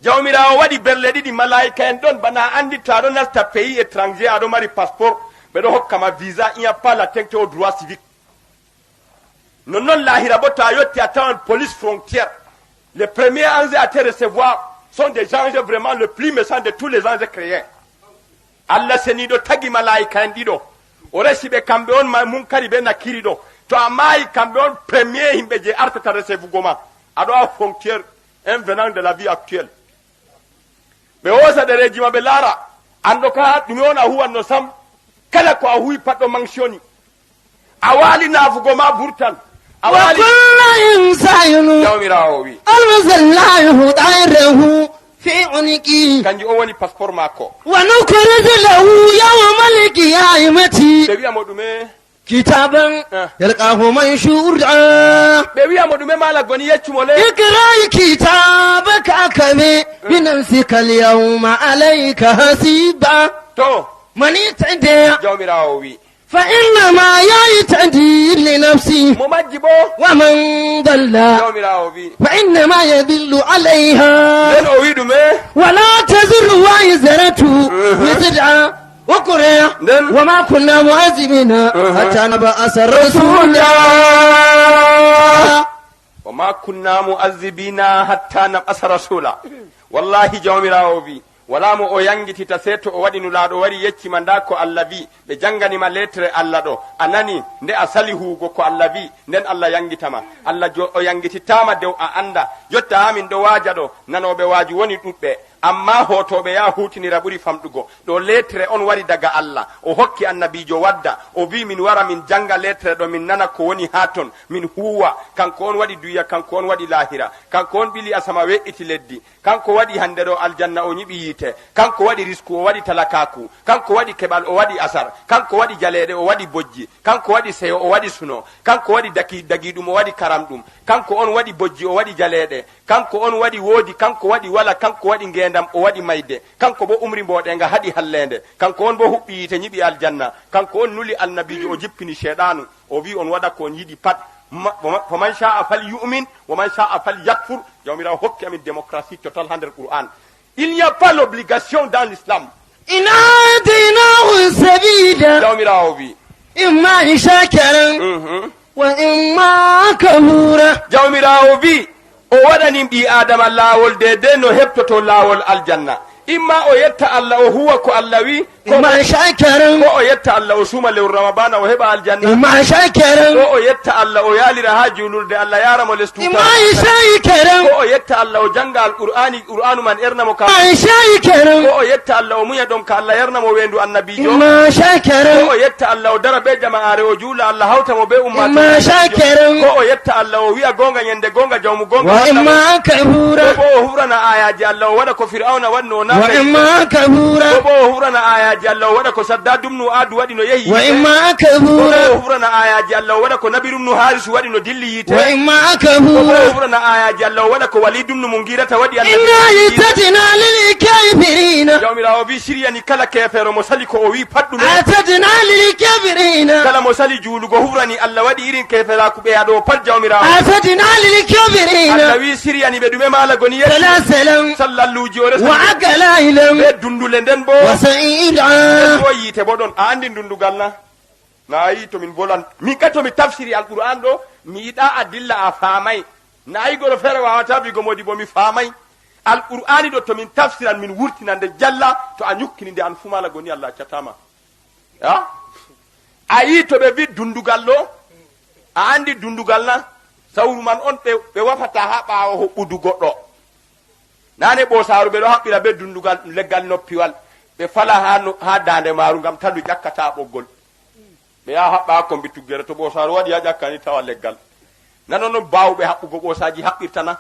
jawmirawo waɗi berle ɗiɗi malaika en ɗon bana andi to aɗo nasta pays étranger aɗo mari passeport ɓeɗo hokkama visa il n'y a pas la tengte au droit civique non lahira bo to a yotti a tawan police frontière les premiers anges à te recevoir sont des anges vraiment le plus méchant de tous les anges créés allah seniɗo tagi malaika en ɗiɗo o resi ɓe kamɓe on munkari ɓe nakiri ɗo to a maayi kamɓe on premier yimɓe je artata recevugo ma aɗo a frontière un venant de la vie actuelle ɓe hosa ɗereji ma ɓe laara anɗo ka ɗume on a huwanno sam kala ko a huwi pat ɗo mancioni a waali naafugo ma burtan a waali jawmirawo wi almasallahu ɗayrehu fi uniki kanji o woni passeport makko wa nukriju lahu yawmal qiyamati ɓe wiyamo ɗume kitaban yalqahu manshura ɓe wiyamo ɗume mala goni yeccumo le ikra kitabaka kame binafsika alyawma alayka hasiba to man ittada jawmirawo wi فإنما يعتدي لنفسه mo majji bo ومن ضل jawmirawo wi فإنما يضل عليها nden o wi ɗume ولا تزر وازرة وزر وقرأ nden وما كنا معذبين حتى نبعث رسولا وما كنا مؤذبين حتى نبعث رسولا والله jawmirawo wi wala mo o yangitita se to o waɗi nulaaɗo wari yeccima nda ko allah wi ɓe janganima lettre allah ɗo a nani nde a sali huugo ko allah wi nden allah yangitama allah o yangititama dow a anda jotta hamin ɗo waaja ɗo nanoɓe waaji woni ɗuɗɓe amma hotoɓe ya hutinira ɓuri famɗugo ɗo lettre on wari daga allah o hokki annabijo wadda o wi min wara min janga lettre ɗo min nana ko woni ha ton min huwa kanko on waɗi duya kanko on waɗi lahira kanko on ɓili asama we'iti leddi kanko waɗi hande ɗo aljanna o ñiɓi yiite kanko waɗi risku o waɗi talakaku kanko waɗi keɓal o waɗi asar kanko waɗi jaleɗe o waɗi bojji kanko waɗi seyo o waɗi suno kanko waɗi dagi ɗum o waɗi karam ɗum kanko on waɗi bojji o waɗi jaleɗe kanko on waɗi woodi kanko waɗi wala kanko waɗi ngendam o waɗi mayde kanko bo umri mboɗenga haɗi hallende kanko on bo huɓɓi yite ñiɓi aljanna kanko on nuli annabijo o jippini sheɗanu o wi on waɗa ko on yiɗi pat faman sha'a fal yu'min wa man sha'a fal yakfur jawmirawo hokki amin démocratie totale ha nder qur'an il n'y a pas l'obligation dans l'islam إن آتيناه السبيل jawmirawo wi إما شاكرا وإما كفورا jawmirawo wi o waɗanin ɓi adama laawol dede no heɓtoto laawol aljanna imma o yetta allah o huwa ko allah wi إما شاكرا ko o yetta allah o suuma lewru ramadana o heɓa aljanna إما شاكرا ko o yetta allah o yaalira ha julurde allah yaramo les tuta إما شاكرا ko o yetta allah o janga qur'anu man ernamo ka إما شاكرا ko o yetta allah o muña ɗon ka allah yernamo wendu annabijo إما ko شاكرا o yetta allah o dara be jama'are o juula allah hawtamo be إما شاكرا ko o yetta allah o wi'a gonga ñande gonga jawmu gonga وإما كفورا ko o hurana ayaji allah o waɗa ko fir'auna wanno o وإما كفورا ko o hurana ayaji allah o waɗa ko saddadum nu adu waɗi no yehi وإما ko كفورا o hurana ayaji allah o waɗa ko nabirum nu harisu waɗi no dilli yite وإما ko كفورا o hurana ayaji allah o waɗa ko walidum nu mungirata waɗi إنا أعتدنا للكافرين jawmirawo wi siryani kala kefero mo sali ko o wi padɗume أعتدنا للكافرين kala mo sali juulugo hurani allah waɗi irin keferaku ɓe aɗo pat jawmirawo أعتدنا allah للكافرين wi siryani ɓe ɗume mala goni yetti سلاسلا sallalluji o resa وعقلائلا ɓe dundule nden bo وسعيدا bo yiite bo ɗon a andi dundugal na ayi to min bolan min ka to mi tafsiri alquran ɗo mi yiɗa a dilla a faamay nayi goɗo feere wawata bigo modi bo mi faamay alqur'ani ɗo to min tafsiran min wurtinande jalla to a ñukkini nde an fumala goni allah accatama a ayi to ɓe wi dundugal ɗo a andi dundugal na sawru man on ɓe wafata ha ɓaawo hoɓɓudu goɗɗo nane ɓosaru ɓe ɗo haɓɓira be dundugal leggal noppiwal ɓe fala ha dande maru ngam tandu ƴakkata ɓoggol ɓe yaha haɓɓa ha kombi tuggere to ɓosaru waɗi ha ƴakkani tawa leggal nano noon bawɓe haɓɓugo ɓosaji haɓɓirtana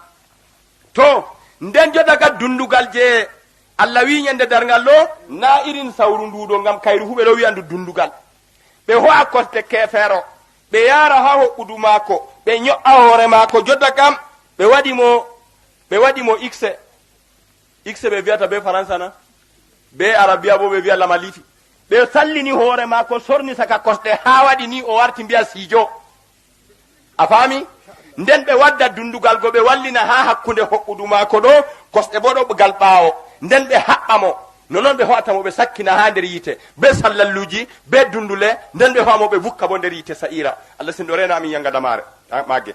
to nden jodaga dundugal je allah wi ñande dargal ɗo na irin sawru nduɗo ngam kayru fu ɓe ɗo wiyandu dundugal ɓe ho'a kosde kefero ɓe yara ha hoɓɓudu maako ɓe ño'a hoore maako jotta kam ɓe waɗi mo x ɓe wiyata be faransa na be arabia bo ɓe wiya lamalifi ɓe sallini hoore maako sorni saka kosɗe ha waɗi ni o warti mbiya siijo a faami nden ɓe wadda dundugal go ɓe wallina ha hakkunde hoɓɓudu maako ɗo kosɗe bo ɗo gal ɓaawo nden ɓe haɓɓa mo nonon ɓe ho'atamo ɓe sakkina ha nder yite be sallalluji be dundule nden ɓe ho'amo ɓe vukka bo nder yite sa'ira allah sin ɗo rena amin yanga damare magge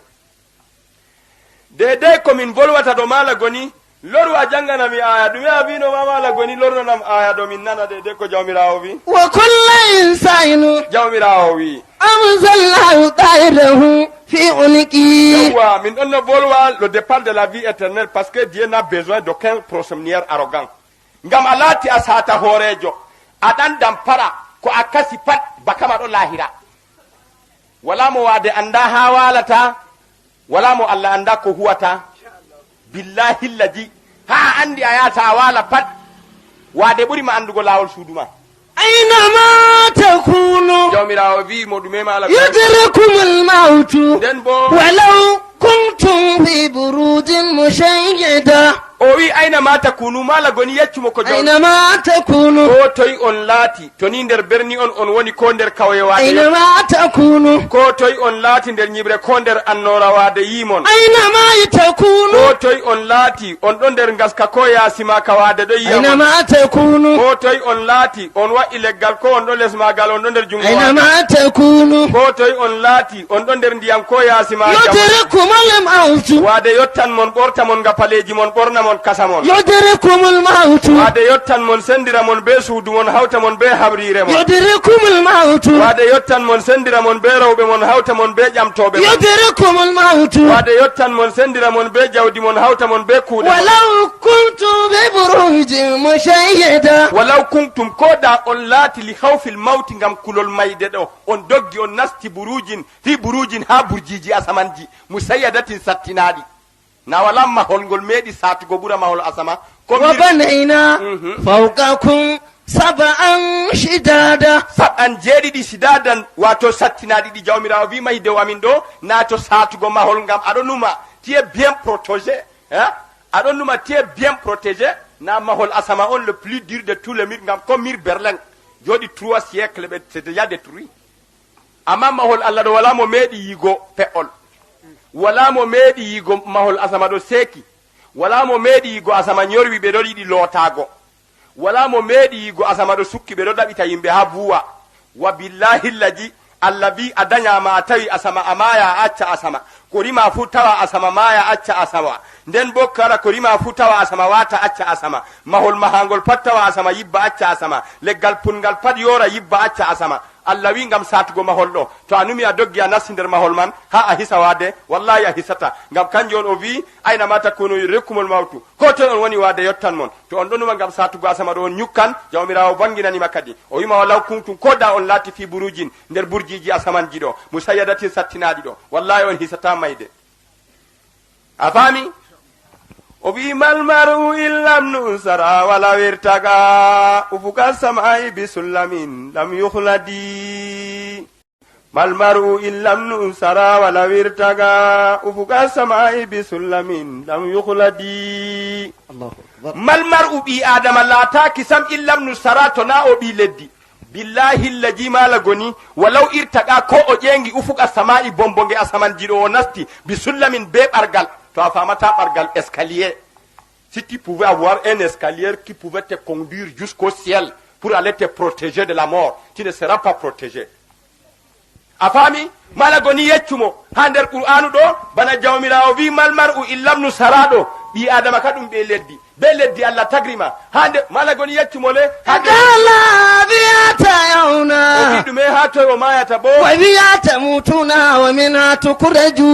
dedei komin volwata ɗo mala goni loru a janganami aya ɗume a wino ma mala goni lornanam aya ɗo min nana dedei ko jawmirawo wi wa kullu insanu jawmirawo wi amzallahu ta'irahu fi uniki. Yawwa, min ɗon no volwa le départ de la vie éternelle parce que Dieu n'a besoin d'aucun prosomnière arrogant. Ngam a laati a sata hoorejo aɗan dampara ko a kasi pat bakama ɗo lahira wala mo wade anda ha walata wala mo Allah anda ko huwata billahi llaji ha andi a yata a wala pat wade ɓuri ma andugo lawol suuduma أينما تكونوا jawmirawo wi mo ɗume ma ala يدركم الموت nden bo ولو كنتم في بروج مشيدة o wi ayna ma takunu mala goni yeccumo ko أينما تكونوا ko toy on laati to ni nder berni on woni ko nder kawye wade أينما تكونوا ko toy on laati nder ñibre ko nder annora wade yimon أينما تكونوا ko toy on laati on ɗon nder gaska ko yaasima ka wade ɗo yiyama أينما تكونوا ko toy on laati on waɗi leggal ko on ɗo les magal on ɗo nder jungo wade أينما تكونوا ko toy on laati on ɗo nder ndiyam ko yaasima يدركم الموت wade yottan mon ɓorta mon gapaleji mon ɓorna mon kasa mon يدركم الموت wade yottan mon sendira mon be suudu mon hawta mon be habrire mon يدركم الموت wade yottan mon sendira mon be rewɓe mon hawta mon be ƴamtoɓe mon يدركم الموت wade yottan mon sendira mon be jawdi mon hawta mon be kuuɗe mon ولو كنتم ببروج مشيدة walaw kuntum ko da on laati li hawfil mawti ngam kulol mayde ɗo on doggi on nasti burujin fi burujin ha burjiji asamanji musayyadatin sattinaɗi na wala mahol ngol meeɗi satugo ɓura mahol asama وبنينا فوقكم سبعا شدادا saɓan jeeɗiɗi sidadan wato sattinaɗi ɗi jawmirawo wi mahi dew amin ɗo na to satugo mahol ngam aɗo numa tiye bien protégé aɗo numa tiye bien protégé na mahol asama on le plus dur de tous les murs ngam comme mur berlin joɗi 3 siècle ɓe c'est déjà détruit amma mahol allah ɗo wala mo meeɗi yigo pe'ol wala mo meeɗi yigo mahol asama ɗo seeki wala mo meeɗi yigo asama ñorwi ɓe ɗo yiɗi lootago wala mo meeɗi yigo asama ɗo sukki ɓe ɗo ɗaɓita yimɓe ha buwa wa billahi llaji allah wi a dañama a tawi asama a maya a acca asama ko rima fu tawa asama maya acca asama nden bo kala ko rima fu tawa asama wata acca asama mahol mahangol pat tawa asama yibba acca asama leggal pungal pat yora yibba acca asama allah wi ngam satugo mahol ɗo to a numi a doggi a nasti nder mahol man ha a hisa wade wallahi a hisata ngam kanjum on o wi ayna ma takunu yudrikkumul mawtu ko toy on woni wade yottan mon to on ɗo numa ngam satugo asama ɗo on ñukkan jawmirawo banginanima kadi o wima walaw kuntum ko da on laati fi burujin nder burjiji asamanji ɗo musayyadatin sattinaɗi ɗo wallahi on hisata mayde a faami o wi mal maru illam nusara wala wirtaga ufuka samai bisullamin lam yukhladi mal maru illam nusara wala wirtaga ufuka samai bisullamin lam yukhladi mal maru bi adama lataki sam illam nusara to na o bi leddi billahi allaji mala goni walaw irtaga ko o ƴengi ufuka samai bombonge asaman jiɗo o nasti bisullamin be ɓargal to a famata ɓargal escalier si tu pouvais avoir un escalier qui pouvait te conduire jusqu'au ciel pour aller te protéger de la mort, tu ne seras pas protégé. Afami, malagoni yeccumo, ha nder Qur'anu ɗo, bana jawmirawo wi mal mar'u illam nu saraɗo, ɓi adama ka ɗum be leddi Allah tagrima, ha nder malagoni yeccumo le, ha nder biyata yauna o wi ɗume ha toy o mayata bo, wa biyata mutuna wa minha tukraju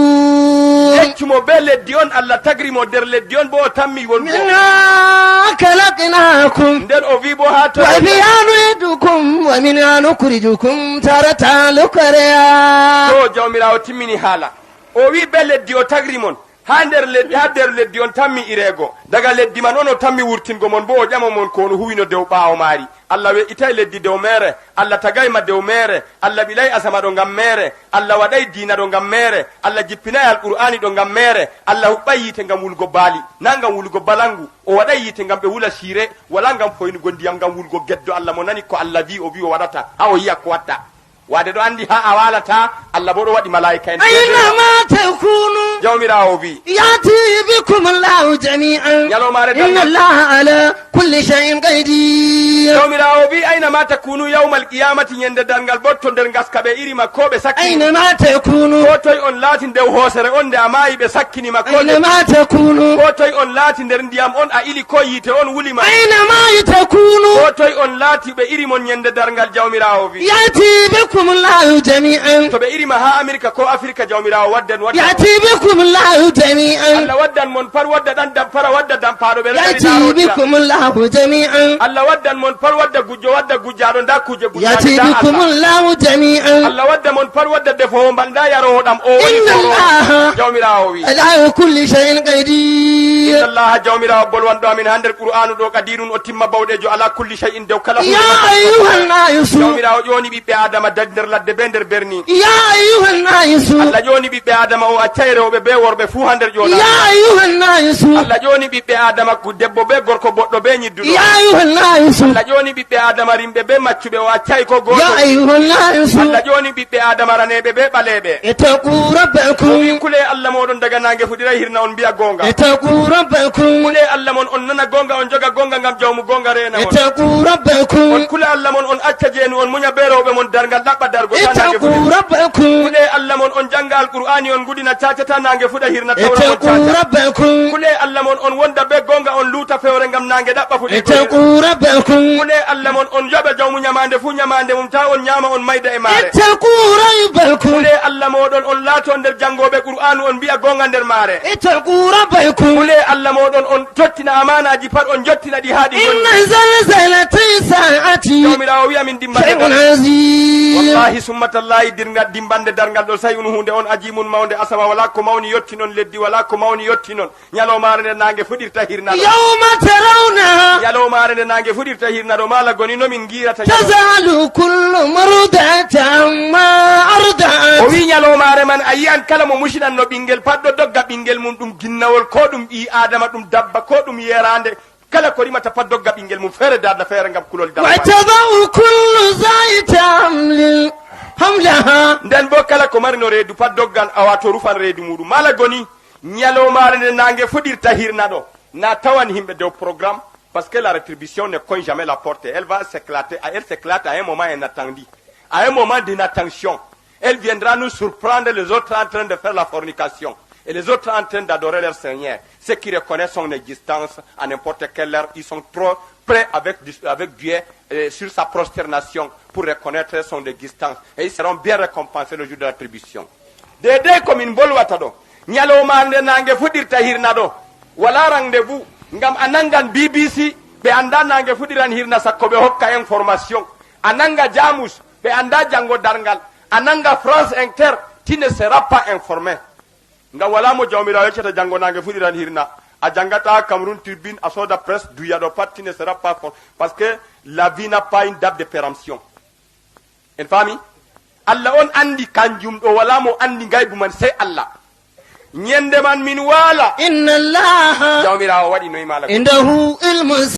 yeccumo be leddi on Allah tagrimo nder leddi on bo o tammi wongo. minha khalaqnakum nden o wi bo ha toy wa biha nu'idukum wa minha nukhrijukum taratan ukhra. to jawmirawo timmini haala o wi be leddi o tagrimon ha nder leddi on tammi irego daga leddi man on o tammi wurtingo mon bo o ƴama mon ko no huwino dew ɓaawo maari allah we'itay leddi dew mere allah tagayma dew mere allah ɓilay asama ɗo ngam mere allah waɗay diina ɗo ngam mere allah jippinay alqur'ani ɗo ngam mere allah huɓɓay yiite ngam wulgo baali na ngam wulgo balangu o waɗay yiite ngam ɓe wula siire wala ngam foynugo ndiyam ngam wulgo geddo allah mo nani ko allah wi o wi o waɗata ha o yiya ko watta wade ɗo andi ha a walata allah bo ɗo waɗi malaika en aynama takunu jawmirawo wi يأتي بكم الله جميعا يلو ماري إن الله على كل شيء قدير jawmirawo wi aynama takunu yawmal qiyamati ñande dargal botto nder gaska ɓe irima ko ɓe sakkini أينما تكونوا ko toye on laati ndew hoosere on nde a maayi ɓe sakkinima ko أينما تكونوا ko toye on laati nder ndiyam on a ili ko yiite on wulima أينما تكونوا ko toye on laati ɓe irimon ñande dargal jawmirawo wi يأتي بكم الله جميعا to ɓe irima ha america ko afrique jawmirawo waddan يأتي بكم الله جميعا allah waddan mon par wadda ɗan dampara wadda dampaɗo ɓe يأتي بكم الله جميعا allah waddan mon par wadda gujjo wadda gujjaɗo nda kuje يأتي بكم الله جميعا allah wadda mon par wadda defowo mbal nda yarowo ɗam o woni إن الله jawmirawo wi على كل شيء قدير inna allaha jawmirawo bolwanɗo amin ha nder qur'anu ɗo kadirun o timma bawɗejo ala kulli shay'in dew kala يا أيها الناس jawmirawo ƴoni ɓiɓɓe adama dadi nder ladde be nder berni يا أيها الناس allah ƴoni ɓiɓɓe adama o accay rewɓe be worɓe fuu ha nder ƴoɗa يا أيها الناس allah ƴoni ɓiɓɓe adama debbo be gorko boɗɗo be ñidduɗo يا أيها الناس allah ƴoni ɓiɓɓe adama rimɓe be maccuɓe o accay ko goto يا أيها الناس allah ƴoni ɓiɓɓe adama raneɓe be ɓaleɓe اتقوا o wi ربكم kule allah moɗon daga nangue fuɗira hirna on mbiya gonga اتقوا ربكم kule allah mon on nana gonga on joga gonga gam jawmu gonga rena on اتقوا on ربكم kule allah mon on acca jeenu on muña be rewɓe mon dargal ɗaɓɓa dargo ta nangue اتقوا fuɗi ربكم kule allah mon on janga alqur'ani on gudina cacata nangue fuɗa hirna tawra on اتقوا caca ربكم kule allah mon on wonda be gonga on luuta fewre gam nangue ɗaɓɓa fuɗi اتقوا ربكم kule allah mon on yoɓe jawmu ñamande fuu ñamande mum ta on ñama on mayda e maare اتقوا ربكم kule allah moɗon on laato nder jangoɓe qur'anu on mbiya gonga nder maare اتقوا ربكم kule allah moɗon on jottina amanaji pat on jottina ɗi haaɗi إن زلزلة الساعة jawmirawo wiya min dimbande شيء عظيم wallahi summatallahi dirgal dimbande dargal ɗo sayi hunde on ajimun mawde asama wala ko mawni yetti non leddi wala ko mawni yetti non ñalowmare nde nangue fuɗirta hirna ɗo يوم ترونها ñalowmare nde nangue fuɗirta hirna ɗo mala goni nomin guirata تزال كل مرضعة عما o أرضعت wi ñalowmare man a yiyan kala mo musiɗanno ɓinguel pat ɗo dogga ɓinguel mum ɗum ginnawol ko ɗum ɓi adama ɗum dabba ko ɗum yerande kala ko rimata pat dogga ɓinguel mum feere darda feere gam kulol dabba وتضع كل ذات حمل حملها nden bo kala ko marino reedu pat doggan awato rufan reedu muɗum mala goni ñalowmare nde nangue fuɗirta hirna ɗo na tawan himɓe dow programme parce que la rétribution ne cogne jamais la porte elle va s'éclater elle s'éclate à un moment inattendu à un moment d'inattention elle viendra nous surprendre les autres en train de faire la fornication et les autres en train d'adorer leur Seigneur. Ceux qui reconnaissent son existence à n'importe quelle heure, ils sont trop prêts avec Dieu sur sa prosternation pour reconnaître son existence. Et ils seront bien récompensés le jour de l'attribution. Dede comme une bolwata do. Nyaloma nde nangue fudirta hirna do. Wala rendez-vous. Ngam anangan BBC be anda nangue fudiran hirna sakko be hokka information. Ananga Jamus be anda jango darngal. Ananga France Inter, tu ne seras pas informé. Nga wala mo jawmirawo yeccata jango nangue fuɗiran hirna a jangata Cameroun Tribune a soda presse duyaɗo pat ne sera pas fort parce que la vie n'a pas une date de péremption en famille allah on andi kanjum ɗo wala mo andi gaybu man sey allah ñende man min waala إن الله jawmirawo waɗi noyi mala عنده علم